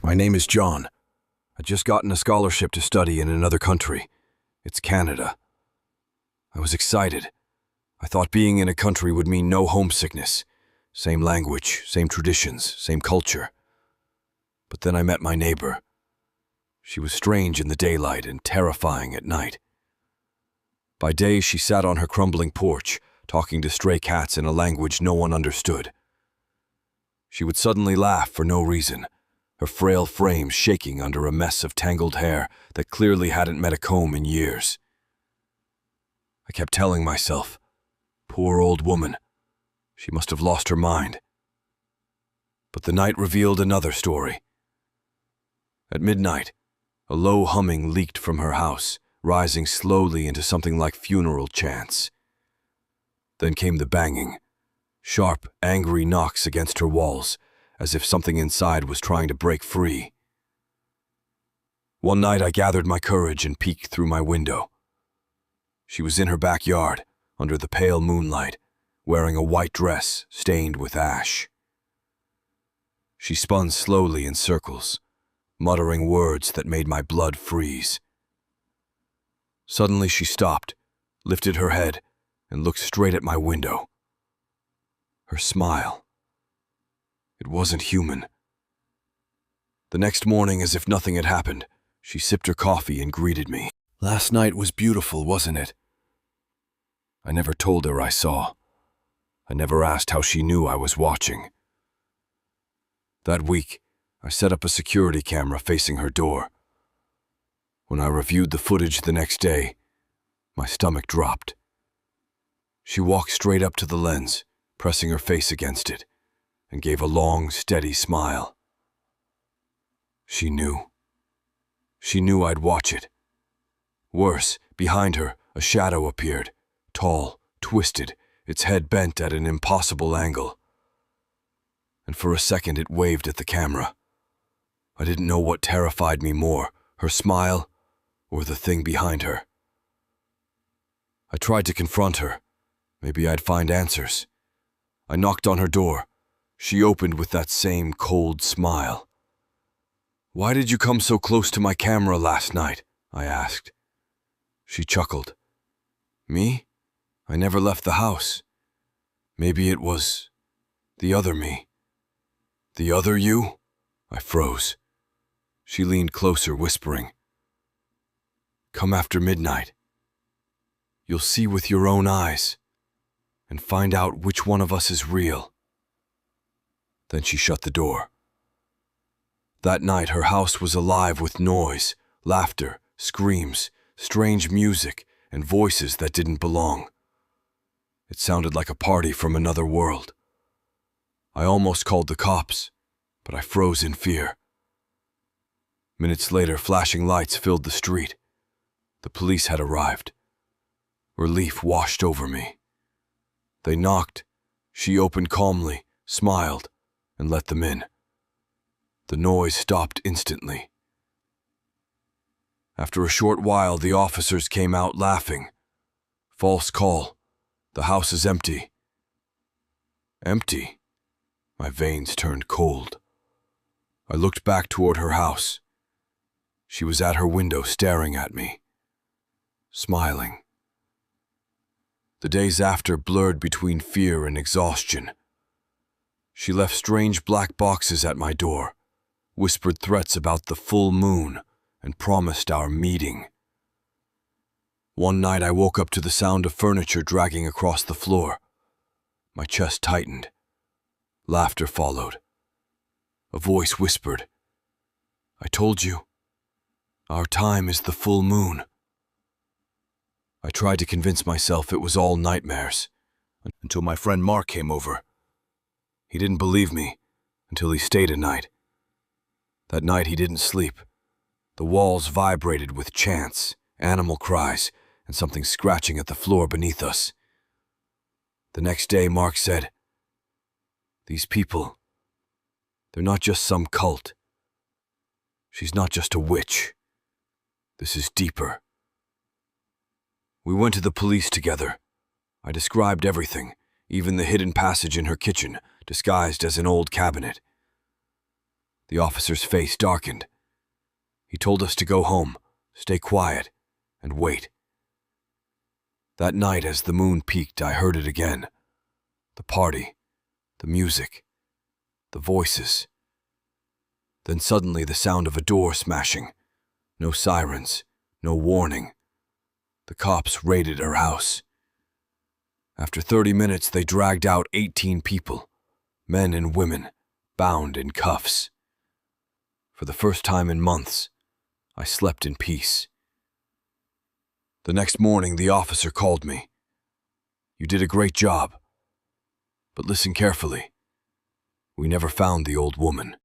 My name is John. I just gotten a scholarship to study in another country. It's Canada. I was excited. I thought being in a country would mean no homesickness. Same language, same traditions, same culture. But then I met my neighbor. She was strange in the daylight and terrifying at night. By day, she sat on her crumbling porch, talking to stray cats in a language no one understood. She would suddenly laugh for no reason, her frail frame shaking under a mess of tangled hair that clearly hadn't met a comb in years. I kept telling myself, poor old woman, she must have lost her mind. But the night revealed another story. At midnight, a low humming leaked from her house, rising slowly into something like funeral chants. Then came the banging, sharp, angry knocks against her walls, as if something inside was trying to break free. One night I gathered my courage and peeked through my window. She was in her backyard, under the pale moonlight, wearing a white dress stained with ash. She spun slowly in circles, muttering words that made my blood freeze. Suddenly she stopped, lifted her head, and looked straight at my window. Her smile. It wasn't human. The next morning, as if nothing had happened, she sipped her coffee and greeted me. Last night was beautiful, wasn't it? I never told her I saw. I never asked how she knew I was watching. That week, I set up a security camera facing her door. When I reviewed the footage the next day, my stomach dropped. She walked straight up to the lens, pressing her face against it, and gave a long, steady smile. She knew. She knew I'd watch it. Worse, behind her, a shadow appeared, tall, twisted, its head bent at an impossible angle. And for a second it waved at the camera. I didn't know what terrified me more, her smile or the thing behind her. I tried to confront her. Maybe I'd find answers. I knocked on her door. She opened with that same cold smile. "Why did you come so close to my camera last night?" I asked. She chuckled. "Me? I never left the house. Maybe it was the other me." "The other you?" I froze. She leaned closer, whispering, "Come after midnight. You'll see with your own eyes and find out which one of us is real." Then she shut the door. That night her house was alive with noise, laughter, screams, strange music, and voices that didn't belong. It sounded like a party from another world. I almost called the cops, but I froze in fear. Minutes later, flashing lights filled the street. The police had arrived. Relief washed over me. They knocked. She opened calmly, smiled, and let them in. The noise stopped instantly. After a short while, the officers came out laughing. "False call. The house is empty." Empty? My veins turned cold. I looked back toward her house. She was at her window staring at me, smiling. The days after blurred between fear and exhaustion. She left strange black boxes at my door, whispered threats about the full moon, and promised our meeting. One night I woke up to the sound of furniture dragging across the floor. My chest tightened. Laughter followed. A voice whispered, "I told you, our time is the full moon." I tried to convince myself it was all nightmares, until my friend Mark came over. He didn't believe me until he stayed a night. That night he didn't sleep. The walls vibrated with chants, animal cries, and something scratching at the floor beneath us. The next day Mark said, "These people, they're not just some cult. She's not just a witch. This is deeper." We went to the police together. I described everything, even the hidden passage in her kitchen, disguised as an old cabinet. The officer's face darkened. He told us to go home, stay quiet, and wait. That night, as the moon peaked, I heard it again. The party, the music, the voices. Then suddenly the sound of a door smashing. No sirens, no warning. The cops raided our house. After 30 minutes, they dragged out 18 people, men and women, bound in cuffs. For the first time in months, I slept in peace. The next morning, the officer called me. "You did a great job. But listen carefully. We never found the old woman."